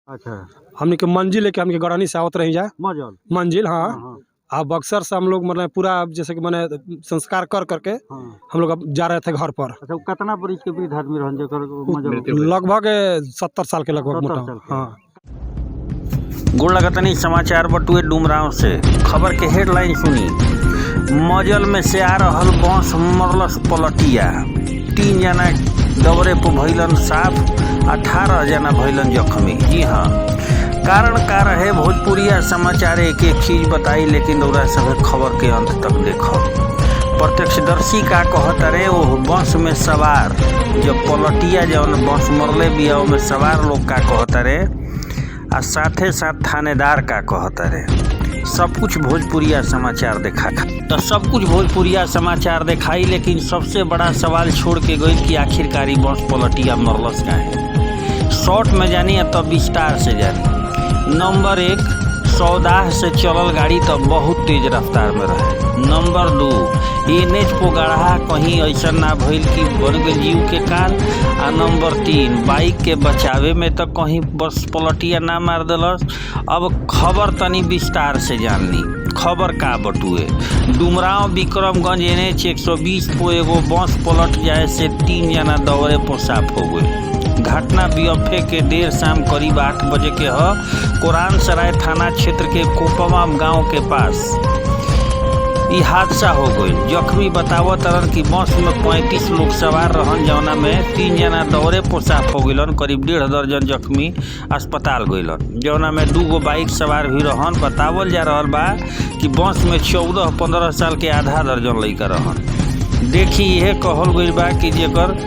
अच्छा, हमने के मंजिल लेके हमके गड़ानी से आवत रही जाए मंजिल। हाँ, हाँ। आप बक्सर से हम लोग मतलब पूरा जैसे कि मैंने संस्कार कर करके हाँ। हम लोग अब जा रहे थे घर पर। अच्छा, वो कितना बरिस के वृद्ध आदमी रहन जेकर लगभग 70 साल के लगभग 70 मोटा। साल के। हाँ, गुड़ लगतनी समाचार बटुए डुमराव से खबर के हेडलाइन सुनी। मजल में से आ रहल बस मरलस पलटिया, 3 जना दबरे पर भइलन साफ, 18 जना भइलन जख्मी। जी हाँ, कारण का रहे भोजपुरिया समाचार एक एक चीज बताई, लेकिन रउरा सब खबर के अंत तक देखो। प्रत्यक्षदर्शी का कहता रे वो बस में सवार जब पलटिया जौन बस मरले बिया में सवार लोग का कहता रे, आ साथे साथ थानेदार का कहता रे। सब कुछ भोजपुरिया समाचार देखा तो सब कुछ भोजपुरिया समाचार दिखाई, लेकिन सबसे बड़ा सवाल छोड़ के गई कि आखिरकार बस पलटिया मरलस काहे। शॉर्ट में जानी तो विस्तार से जानी। नंबर 1, सौदाह से चलल गाड़ी तो बहुत तेज रफ्तार में रहे। नंबर 2, एनएच को गढ़ा कहीं ऐसा ना भइल कि बन गई जीव के काल। आ नंबर 3, बाइक के बचावे में तो कहीं बस पलटिया ना मार दिलस। अब खबर तनी विस्तार से जान ली। खबर का बटुए डुमराव विक्रमगंज एनएच 120 को एगो बस पलट जाए से 3 जना दौरे पर साफ हो गए। घटना बीएफए के देर शाम करीब 8 बजे के ह कुरान सराय थाना क्षेत्र के कोपवा गांव के पास ये हादसा हो गई। जख्मी बतावत तरन कि बस में 35 लोग सवार रहन, जौना में 3 जना दौरे पर साफ हो गइलन। करीब 1.5 दर्जन जख्मी अस्पताल गइलन, जौना में 2 गो बाइक सवार भी रहन। बतावल जा रहल बा कि बस में 14-15 साल के आधा दर्जन लइका रहन। देखी यह कहल गइल बा कि जेकर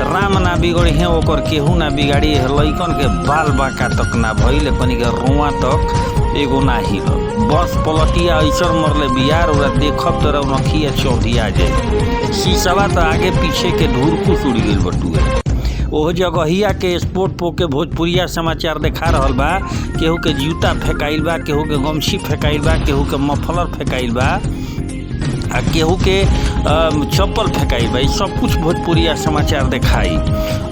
राम ना बिगड़ी है ओकर केहू ना बिगाड़ी है। लइकन के बाल बाका तक ना भइल, कनी के रुआ तक एगो ना हिल। बस पलटिया ऐसा मरले बियार ओरा देखब तो रौनखिया चौधिया जाए। शीशवा तो आगे पीछे के धूल कुछ उड़ गइल बटुए। ओह जगहिया के स्पोर्ट पो के भोजपुरिया समाचार देखा रहल बा। केहू के जूता फेंकाइल बा, केहू के गमछी फेंकाइल बा, केहू के मफलर फेंकाइल बा, आ केहू के चप्पल फेंकाई भाई। सब कुछ भोजपुरिया समाचार दिखाई।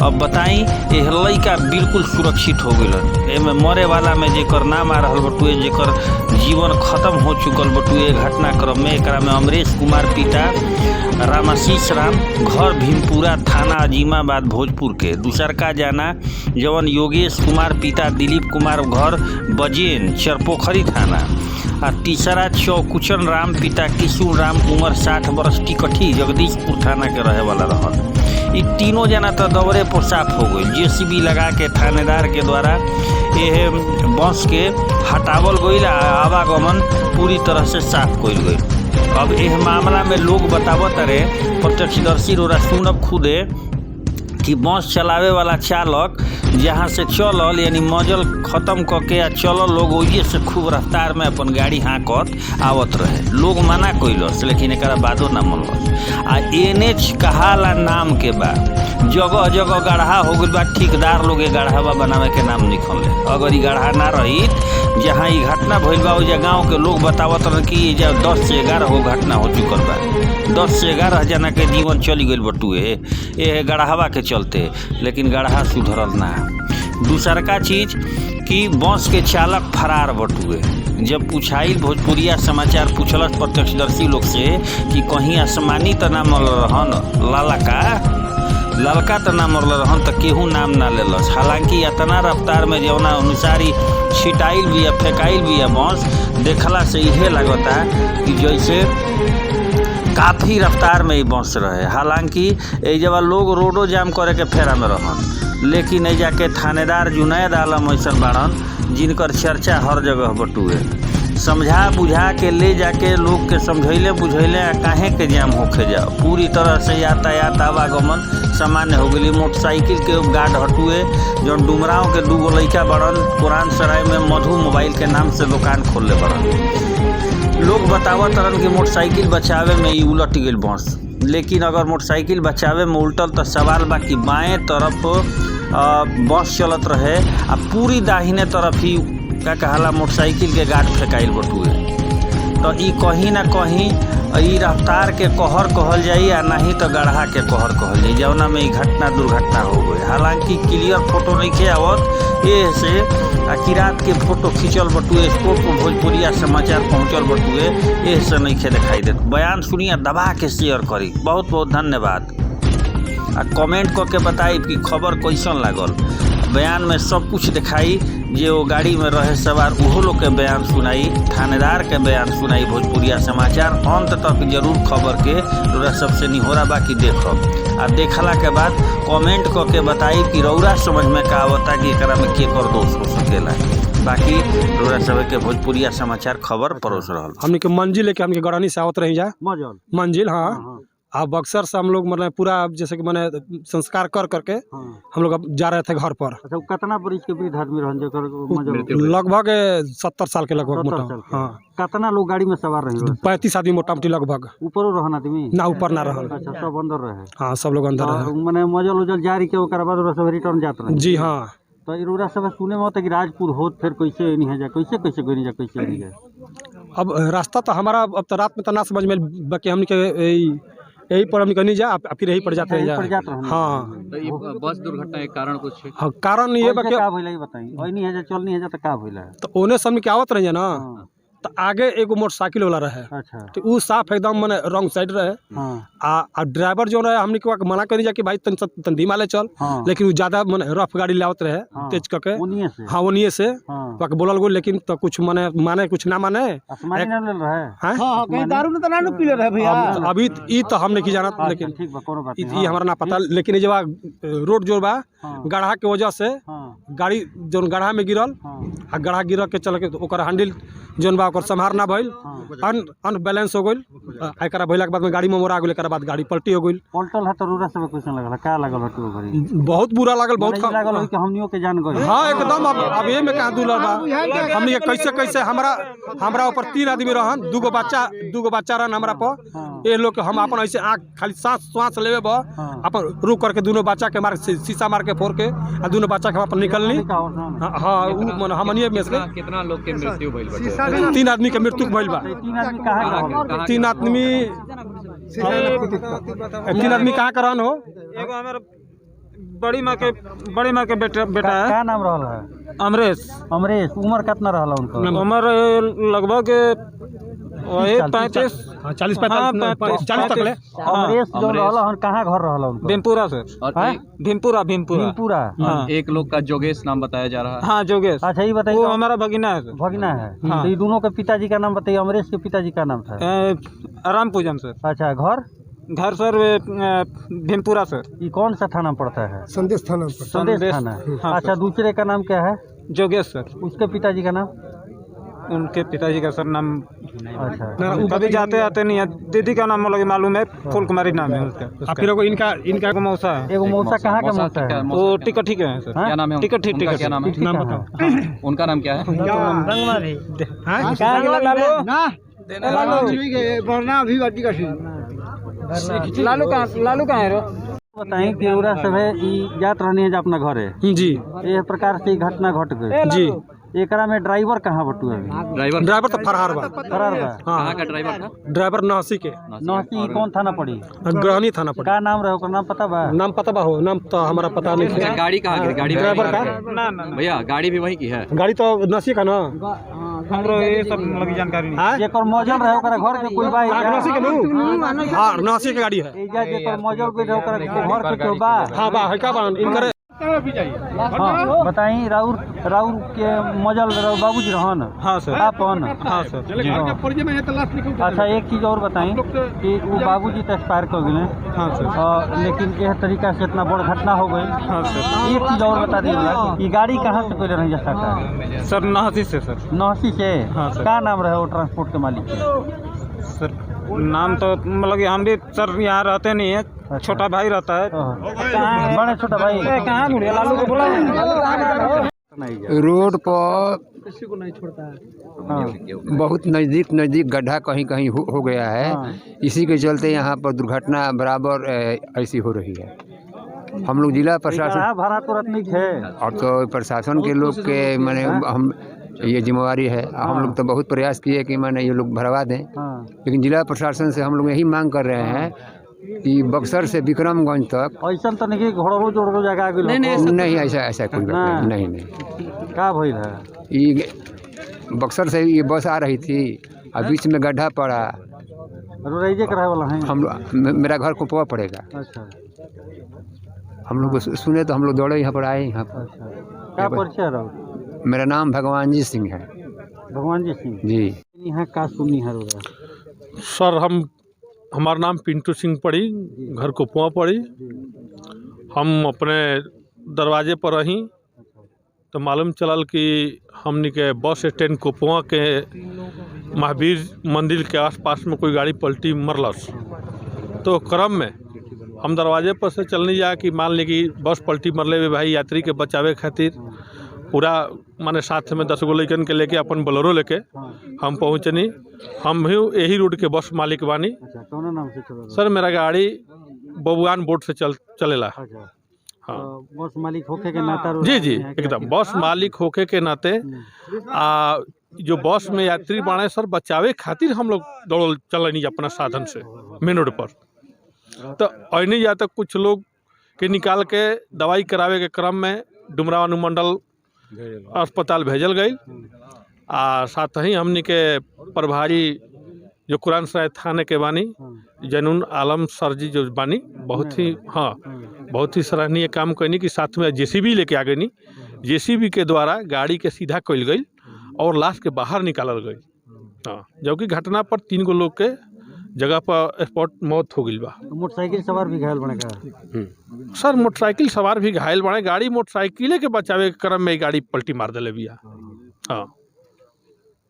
अब बताई ये लइका बिल्कुल सुरक्षित हो गइलन। एमे मरे वाला में जेकर नाम आ रहल बटुए, जेकर जीवन खत्म हो चुकल बटुए घटनाक्रम में। एकरा में अमरेश कुमार पिता रामाशीष राम, घर भीमपुरा, थाना अजीमाबाद भोजपुर के। दूसर का जाना जवन योगेश कुमार पिता दिलीप कुमार, घर बजेन चरपोखरी थाना। आ तीसरा चौकुचन राम पिता किशोर राम, उम्र 60 वर्ष, टिकठी जगदीशपुर थाना के रहे वाला रहन। ये तीनों जना तो दौरे पर साफ हो गई। जेसीबी लगा के थानेदार के द्वारा यह बस के हटावल गई, आवागमन पूरी तरह से साफ कइल गई। अब यह मामला में लोग बतावत रहे, प्रत्यक्षदर्शी रोरा सुनब खुदे कि बस चलावे वाला चालक जहाँ से चलल यानी मजल खत्म करके आ चलल लोग वही से खूब रफ्तार में अपन गाड़ी हाँकत आवत रहे। लोग मना कइलस, लेकिन एक बादो ना मनलस। आ एनएच कहाला नाम के बा, जगह जगह गढ़ा हो गई बा। ठेकेदार लोग गढ़ावा बनावे के नाम निकलले। अगर ये गढ़ा ना रही जहाँ ये घटना भइल बा, ओइजा गाँव के लोग बतावत रहे कि 10 से 11 गो घटना हो चुकल बा। 10 से 11 जना के जीवन चली गई बटुए ये गढ़ावा के चलते, लेकिन गढ़ा सुधरल ना। दूसर का चीज कि बस के चालक फरार बटुए। जब पूछाई भोजपुरिया समाचार पूछलस प्रत्यक्षदर्शी लोग से कि कहीं आसमानी तो ना मरल रहन, ललका तो ना मरल रहन, तो केहू नाम ना लेलस। हालांकि इतना रफ्तार में जौना अनुसार ही छिटाइल भी है, फेंकाइल भी है बस, देखला से यह लगता कि जैसे काफ़ी रफ्तार में ही बस रहे। हालांकि जब लोग रोडो जाम करे के फेरा में रहन, लेकिन एजा के थानेदार जुनैद आलम ऐसा बाड़न जिनकर चर्चा हर जगह बटुए। समझा बुझा के ले जाके लोग के समझैले बुझैले काहे के जाम होके जाओ। पूरी तरह से यातायात आवागमन सामान्य हो गई। मोटरसाइकिल के गार्ड हटुए, जो डुमराव के 2 गो लइका बड़न कुरान सराय में मधु मोबाइल के नाम से दुकान खोलले बड़न। लोग बतावत तरन कि मोटरसाइकिल बचावे में ही उलट गई बस, लेकिन अगर मोटरसाइकिल बचावे में उल्टल तो सवाल बा कि बाएं तरफ बस चलत रहे आ पूरी दाहिने तरफ ही का कहला मोटरसाइकिल के गार्ड फेंकाइल बटुए। तो ई कहीं ना कहीं ई रफ्तार के कहर कहल जाई या नहीं तो गढ़ा के कहर कहल जाई, जौना में ई घटना दुर्घटना हो गई। हालांकि क्लियर फोटो नहीं खे आवत, ये से कि रात के फोटो खींचल बटुए, स्कोप को भोजपुरिया समाचार पहुँचल बटुए, ये से नहीं खे दिखाई देत। बयान सुनिए, दबा के शेयर करी। बहुत बहुत धन्यवाद। आ कमेंट करके बताई कि खबर कैसन लागल। बयान में सब कुछ दिखाई, जे वो गाड़ी में रहे सवार उहो लोग के बयान सुनाई, थानेदार के बयान सुनाई भोजपुरिया समाचार। अंत तक जरूर खबर के रौरा सबसे निहोरा बाकी देखब। आ देखला के बाद कमेंट करके बताई कि रौरा समझ में का आवता कि एकरा में के कर दोष हो सकेला। बाकी रौरा सब के भोजपुरिया समाचार खबर परोस रहल। हमने के मंजिल लेके हमके गड़ानी से आवत रही जा मंजिल। हाँ, अब बक्सर से हम लोग मतलब पूरा जैसे कि मैंने संस्कार कर करके हम लोग अब जा रहे थे घर पर। अच्छा, कितना बरिस के वृद्ध आदमी रहन जेकर लगभग 70 साल के लगभग मोटा। हाँ, कितना लोग गाड़ी में सवार रहे? 35 आदमी मोटा मोटी लगभग। ऊपर रहन आदमी ना, ऊपर ना रहन। अच्छा, सब अंदर रहे। हाँ, सब लोग अंदर रहे। माने मजल उजल जारी के ओकर बाद सब रिटर्न जात रहे। जी हाँ। तो इरोरा सब सुने में होता कि राजपुर होत फिर कैसे नहीं है जा, कैसे कैसे कोई नहीं जा, कैसे नहीं जा। अब रास्ता तो हमारा अब तो रात में तो ना समझ में, बाकी हमने के यही पर हम नहीं जा, फिर यही पर जाते हैं। हाँ, तो बस दुर्घटना के कारण कुछ हाँ, कारण ये का भइला ई बताई। ओइ नहीं है जा, चल नहीं है जा तो का भइला? तो ओने समय के आवत रहे ना, तो आगे एगो मोटरसाइकिल वाला रहे। अच्छा, तो वो साफ एकदम माने रॉन्ग साइड रहे। आ ड्राइवर जो रहे हमने के मना करी जा कि भाई तन धीमा ले चल, लेकिन वो ज्यादा माने रफ गाड़ी लावत रहे तेज करके। हाँ, ओनिए से बोलल गो, लेकिन तो कुछ माने कुछ ना माने। अभी ई तो हमने की जाना, लेकिन ई हमारा ना पता। लेकिन जब रोड जो बा गढ़ा के वजह से गाड़ी जो गढ़ा में गिरल, आ गढ़ा गिर के चल के ओकर हैंडल जोन बा ओकर संभार ना भइल, अनबैलेंस हो गइल। एकरा भइला के बाद में गाड़ी में मोरा गेल, एकरा बाद गाड़ी पलटी हो गइल। पलटल है तो रोरा सब क्वेश्चन लगल का लागल हटो घरी? बहुत बुरा लागल, बहुत लागल हो कि हमनियो के जान गइल। हां, एकदम। अब ये में कहां दूलर बा हमनी के कैसे कैसे हमरा ऊपर 3 आदमी रहन, दूगो बच्चा रहन हमरा पर। ये लोग हम अपन ऐसे आंख खाली सांस लेवे बा, अपन रुक करके दोनों बच्चा के मार शीशा मार के फोड़ के आ दोनों बच्चा के अपन निकलनी। हां, हमनिए में से कितना लोग के मृत्यु भइल बा? 3 आदमी के मृत्यु भइल बा। 3 आदमी कहां? 3 आदमी कहाँ का रहन हो? एगो हमारे बड़ी माँ के बेटा है। क्या नाम रहल है? अमरेश। उम्र कितना रहल उनका? उम्र लगभग 35 40 तक ले। अमरेश जो रहल हन कहाँ घर रहल उनका? भीमपुरा सर। भीमपुरा। एक लोग का जोगेश नाम बताया जा रहा है। हाँ, जोगेश। अच्छा, ये बताइए, वो हमारा भगीना है सर। भगीना है। तो ये दोनों के पिताजी का नाम बताइए। अमरेश के पिताजी का नाम था राम पूजन सर। अच्छा, घर सर भीमपुरा सर। ये कौन सा थाना पड़ता है? संदेश थाना। संदेश थाना। अच्छा, दूसरे का नाम क्या है? जोगेश सर। उसके पिताजी का नाम? उनके पिताजी का सर नाम अच्छा, कभी जाते आते नहीं है। दीदी का नाम मालूम है, फूल कुमारी नाम है उसका। फिर इनका मौसा है। एगो मौसा कहाँ का मौसा है? वो टिकट ठीक है सर। क्या नाम है? टिकट क्या नाम है? नाम बताओ। उनका नाम क्या है? लालू कहाँ है? बताएं कि उरा सब है जात रहने है अपना घर है जी। ये प्रकार से घटना घट गई जी। एकरा में ड्राइवर कहाँ बटुए? ड्राइवर तो फरार बा। कहाँ का ड्राइवर था? ड्राइवर नहसी के। नहसी कौन थाना पड़ी? ग्रहणी थाना पड़ी। का नाम रहे ओकर? नाम पता बा? नाम पता बा हो? नाम तो हमारा पता नहीं है। गाड़ी कहाँ की? गाड़ी ड्राइवर का? भैया गाड़ी भी वही की है? गाड़ी तो नहसी का ना। हमरो ये सब लगी जानकारी नहीं। जेकर मौजल रहे ओकरा घर के कोई बा? नहसी के नु। हां, नहसी के गाड़ी है। एजा जेकर मौजल कोई रहे ओकरा घर के कोई बा? हां बा, है का बा इनकर। हाँ, बताई राउर के मौजल बाबूजी रहन? हाँ सर। आपन? हाँ सर। अच्छा, एक चीज और बताई कि वो बाबूजी तो एक्सपायर कर गए। हाँ सर। लेकिन यह तरीका से इतना बड़ घटना हो गई। हाँ सर। एक चीज और बता दीजिए, ये गाड़ी कहाँ से पहले नहीं जा सकता? सर नहसी से सर। नहसी से? हाँ सर। क्या नाम रहे वो ट्रांसपोर्ट के मालिक के? सर नाम तो मतलब हम भी सर यहाँ रहते नहीं है। अच्छा। छोटा भाई रहता है। बड़े छोटा भाई कहाँ लालू को बोला रोड पर किसी को नहीं छोड़ता है। बहुत नज़दीक गड्ढा कहीं कहीं हो गया है। इसी के चलते यहाँ पर दुर्घटना बराबर ऐसी हो रही है। हम लोग जिला प्रशासन भरा तुरंत नहीं है और तो प्रशासन के लोग के माने हम ये जिम्मेवारी है। हम लोग तो बहुत प्रयास किए कि मैंने ये लोग भरवा दें, लेकिन जिला प्रशासन से हम लोग यही मांग कर रहे हैं कि बक्सर से विक्रमगंज तक ऐसा तो नहीं कि घोड़ो जोड़ो जगह आ गई नहीं ऐसा कोई बात नहीं। क्या भइल है? ये बक्सर से ये बस आ रही थी और बीच में गड्ढा पड़ा। रोडवेज कराए वाला है हम मेरा घर कुपवा पड़ेगा। अच्छा, हम लोग सुने तो हम लोग दौड़े यहाँ पर आए यहाँ पर। क्या परिचय रहो? मेरा नाम भगवान जी सिंह है। भगवान जी सिंह जी। यहाँ का सुनी है रोड? सर हमारा नाम पिंटू सिंह पड़ी, घर कुपवा पड़ी। हम अपने दरवाजे पर रही तो मालूम चलल कि हमनी के बस स्टैंड कुपवा के महावीर मंदिर के आसपास में कोई गाड़ी पलटी मरलस। तो क्रम में हम दरवाजे पर से चलने जा कि मान ली कि बस पलटी मरले में भाई यात्री के बचावे खातिर पूरा माने साथ में 10 गो लड़कन के लेके अपन बोलेरो लेके हम पहुँचनी। हम भी यही रोड के बस मालिक बानी। अच्छा, कौन नाम से चल? सर मेरा गाड़ी बबुआन बोर्ड से चलेला। अच्छा, हाँ तो बस मालिक होके के नाता जी एकदम बस मालिक होके के नाते जो बस में यात्री बाणे सर बचावे खातिर हम लोग दौड़ चलनी अपना साधन से मेन रोड पर। तो ऐनी जा तक कुछ लोग के निकाल के दवाई करावे के क्रम में डुमराव अनुमंडल अस्पताल भेजल गई। साथ ही हमनी के प्रभारी जो कुरान सराय थाने के बानी जनून आलम सर जी जो बानी बहुत ही सराहनीय काम करनी कि साथ में जेसीबी लेके आ गई। जेसीबी के द्वारा गाड़ी के सीधा कल गई और लाश के बाहर निकालल गई। हाँ, जबकि घटना पर 3 गो लोग के जगह पर स्पॉट मौत हो गई बा। मोटरसाइकिल सवार भी घायल बने का? सर मोटरसाइकिल सवार भी घायल बने। गाड़ी मोटरसाइकिले के बचावे के क्रम में गाड़ी पलटी मार दिले बिया। हाँ,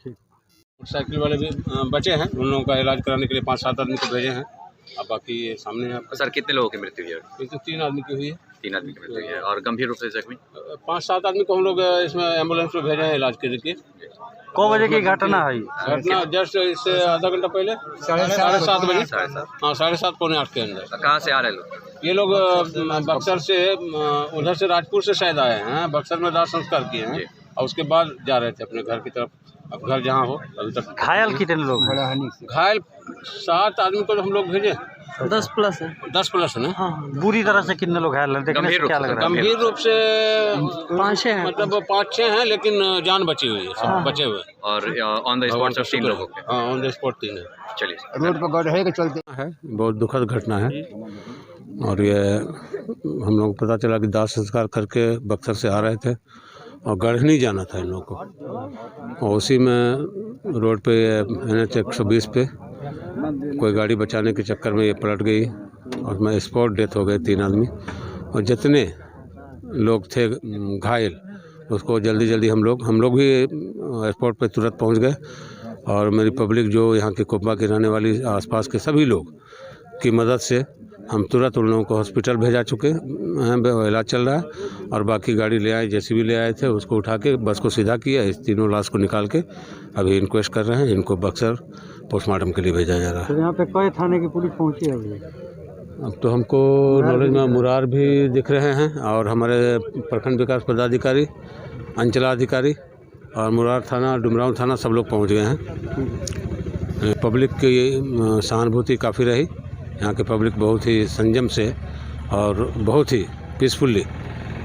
मोटरसाइकिल वाले भी बचे हैं। उन लोगों का इलाज कराने के लिए 5-7 आदमी को भेजे हैं। अब बाकी ये सामने है। सर कितने लोगों की मृत्यु हुई है? ये तो 3 आदमी की हुई है। 3 आदमी की मृत्यु हुई है और गंभीर रूप से जख्मी 5-7 आदमी को हम लोग इसमें एम्बुलेंस में भेजे हैं इलाज के लिए। को बजे की घटना है? घटना जस्ट इससे आधा घंटा पहले 7:30 बजे। हाँ, 7:30 पौने 8 के अंदर। कहाँ से आ रहे लोग? ये लोग बक्सर से उधर से राजपुर से शायद आए हैं। बक्सर में दाह संस्कार किए हैं और उसके बाद जा रहे थे अपने घर की तरफ। अब घर जहाँ हो अभी तक। घायल कितने लोग हैं? घायल 7 आदमी को हम लोग भेजे। 10 प्लस है। 10 प्लस है ना? हाँ, बुरी तरह से कितने लोग घायल हैं? देखने से क्या लग रहा है? गंभीर रूप से 5-6 हैं। मतलब 5-6 हैं, लेकिन जान बची हुई है। सब बचे हुए। और ऑन द स्पॉट 3 लोग हो गए। हाँ, ऑन द स्पॉट 3 है। चलिए, रोड पर गड्ढे के चलते है। बहुत दुखद घटना है और ये हम लोग को पता चला कि दाह संस्कार करके बक्सर से आ रहे थे और गढ़नी जाना था इन लोगों को। और उसी में रोड पे NH 120 पे कोई गाड़ी बचाने के चक्कर में ये पलट गई और मैं स्पॉट डेथ हो गए 3 आदमी। और जितने लोग थे घायल उसको जल्दी हम लोग भी स्पॉट पे तुरंत पहुंच गए। और मेरी पब्लिक जो यहाँ के कुपवा की रहने वाली आसपास के सभी लोग की मदद से हम तुरंत उन लोगों को हॉस्पिटल भेजा चुके हैं। इलाज चल रहा है और बाकी गाड़ी ले आए, जेसीबी ले आए थे, उसको उठा के बस को सीधा किया। इस 3 लाश को निकाल के अभी इंक्वेस्ट कर रहे हैं। इनको बक्सर पोस्टमार्टम के लिए भेजा जा रहा है। तो यहाँ पे कई थाने की पुलिस पहुँची है अभी? अब तो हमको नॉलेज में मुरार भी दिख रहे हैं और हमारे प्रखंड विकास पदाधिकारी, अंचलाधिकारी और मुरार थाना, डुमराव थाना सब लोग पहुँच गए हैं। पब्लिक की सहानुभूति काफ़ी रही। यहाँ के पब्लिक बहुत ही संयम से और बहुत ही पीसफुली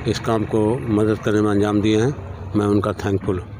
इस काम को मदद करने में अंजाम दिए हैं। मैं उनका थैंकफुल हूँ।